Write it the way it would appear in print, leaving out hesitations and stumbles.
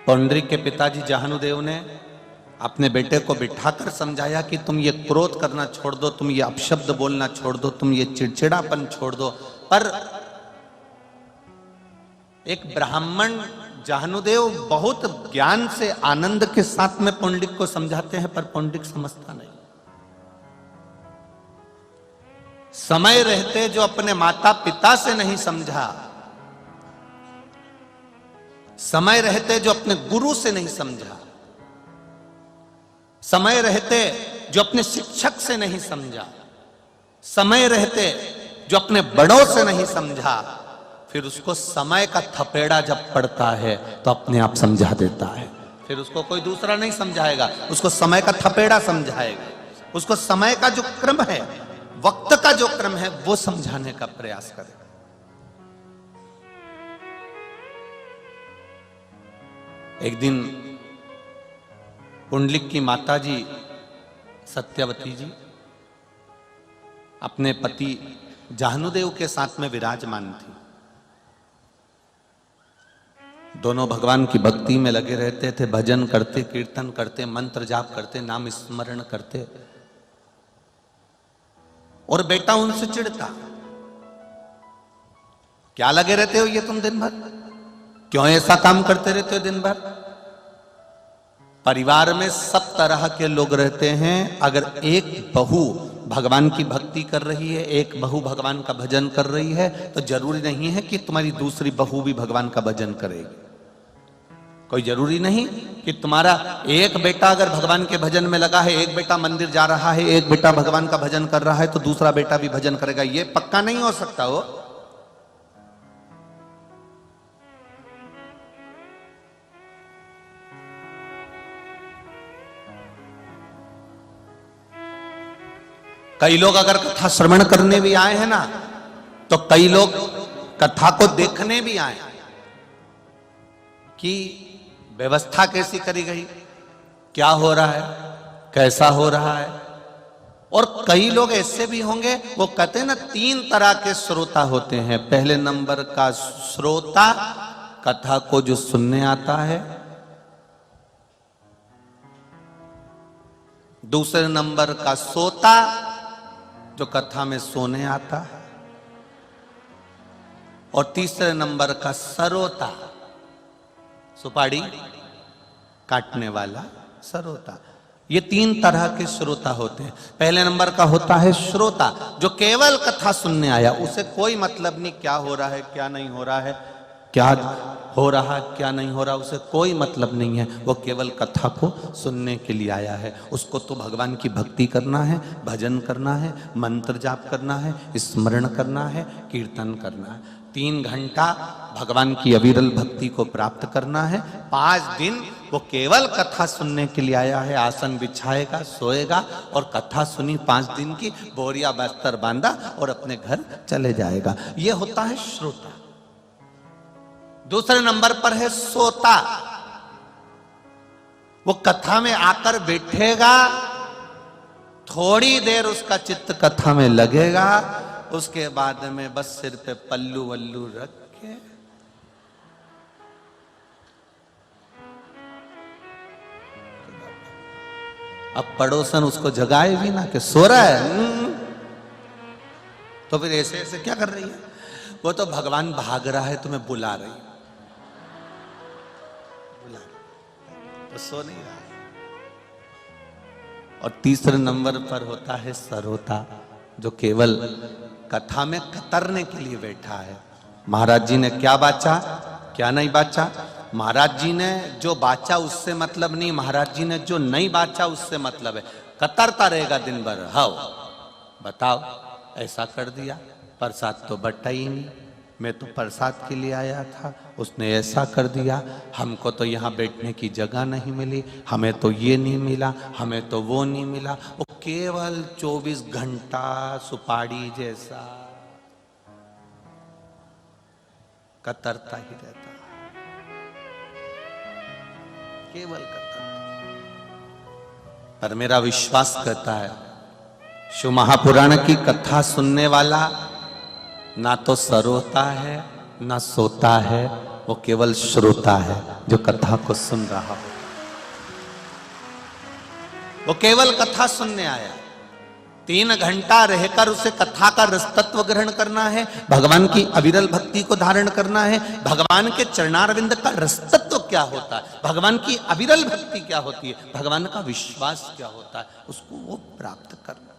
पौंडरिक के पिताजी जाहनुदेव ने अपने बेटे को बिठाकर समझाया कि तुम ये क्रोध करना छोड़ दो, तुम ये अपशब्द बोलना छोड़ दो, तुम ये चिड़चिड़ापन छोड़ दो। पर एक ब्राह्मण जाहनुदेव बहुत ज्ञान से आनंद के साथ में पौंडरिक को समझाते हैं, पर पौंडरिक समझता नहीं। समय रहते जो अपने माता पिता से नहीं समझा, समय रहते जो अपने गुरु से नहीं समझा, समय रहते जो अपने शिक्षक से नहीं समझा, समय रहते जो अपने बड़ों से नहीं समझा, फिर उसको समय का थपेड़ा जब पड़ता है तो अपने आप समझा देता है। फिर उसको कोई दूसरा नहीं समझाएगा, उसको समय का थपेड़ा समझाएगा, उसको समय का जो क्रम है, वक्त का जो क्रम है, वो समझाने का प्रयास करेगा। एक दिन पुंडलिक की माताजी सत्यवती जी अपने पति जाहनुदेव के साथ में विराजमान थी। दोनों भगवान की भक्ति में लगे रहते थे, भजन करते, कीर्तन करते, मंत्र जाप करते, नाम स्मरण करते। और बेटा उनसे चिढ़ता, क्या लगे रहते हो ये तुम दिन भर, क्यों ऐसा काम करते रहते हो दिन भर। परिवार में सब तरह के लोग रहते हैं। अगर एक बहू भगवान की भक्ति कर रही है, एक बहू भगवान का भजन कर रही है, तो जरूरी नहीं है कि तुम्हारी दूसरी बहू भी भगवान का भजन करेगी। कोई जरूरी नहीं कि तुम्हारा एक बेटा अगर भगवान के भजन में लगा है, एक बेटा मंदिर जा रहा है, एक बेटा भगवान का भजन कर रहा है, तो दूसरा बेटा भी भजन करेगा। ये पक्का नहीं हो सकता हो। कई लोग अगर कथा श्रवण करने भी आए हैं ना, तो कई लोग कथा को देखने भी आए कि व्यवस्था कैसी करी गई, क्या हो रहा है, कैसा हो रहा है। और कई लोग ऐसे भी होंगे, वो कहते हैं ना, 3 तरह के श्रोता होते हैं। पहले नंबर का श्रोता कथा को जो सुनने आता है, दूसरे नंबर का सोता जो कथा में सोने आता है, और तीसरे नंबर का सरोता, सुपाड़ी काटने वाला सरोता। ये 3 तरह के श्रोता होते हैं। पहले नंबर का होता है श्रोता, जो केवल कथा सुनने आया, उसे कोई मतलब नहीं क्या हो रहा है, क्या नहीं हो रहा है, क्या हो रहा है, क्या नहीं हो रहा, उसे कोई मतलब नहीं है। वो केवल कथा को सुनने के लिए आया है। उसको तो भगवान की भक्ति करना है, भजन करना है, मंत्र जाप करना है, स्मरण करना है, कीर्तन करना है। 3 घंटा भगवान की अविरल भक्ति को प्राप्त करना है। 5 दिन वो केवल कथा सुनने के लिए आया है। आसन बिछाएगा, सोएगा, और कथा सुनी 5 दिन की, बोरिया बस्तर बांधा और अपने घर चले जाएगा। ये होता है श्रोता। दूसरे नंबर पर है सोता। वो कथा में आकर बैठेगा, थोड़ी देर उसका चित्त कथा में लगेगा, उसके बाद में बस सिर पे पल्लू वल्लू रख के अब पड़ोसन उसको जगाए भी ना कि सो रहा है, तो फिर ऐसे ऐसे क्या कर रही है। वो तो भगवान भाग रहा है, तुम्हें बुला रही, तो सो नहीं रहा। और तीसरे नंबर पर होता है सरोता, जो केवल कथा में कतरने के लिए बैठा है। महाराज जी ने क्या बाचा, क्या नहीं बाचा, महाराज जी ने जो बाचा उससे मतलब नहीं, महाराज जी ने जो नहीं बाचा उससे मतलब है। कतरता रहेगा दिन भर। हाँ बताओ, ऐसा कर दिया, प्रसाद तो बटा ही नहीं, मैं तो प्रसाद के लिए आया था, उसने ऐसा कर दिया, हमको तो यहाँ बैठने की जगह नहीं मिली, हमें तो ये नहीं मिला, हमें तो वो नहीं मिला। वो केवल 24 घंटा सुपाड़ी जैसा कतरता ही रहता, केवल कतरता। पर मेरा विश्वास कहता है, शिव महापुराण की कथा सुनने वाला ना तो सरोता है ना सोता है, वो केवल श्रोता है जो कथा को सुन रहा हो। वो केवल कथा सुनने आया। 3 घंटा रहकर उसे कथा का रसतत्व ग्रहण करना है, भगवान की अविरल भक्ति को धारण करना है, भगवान के चरणारविंद का रसतत्व क्या होता है, भगवान की अविरल भक्ति क्या होती है, भगवान का विश्वास क्या होता है, उसको वो प्राप्त करना।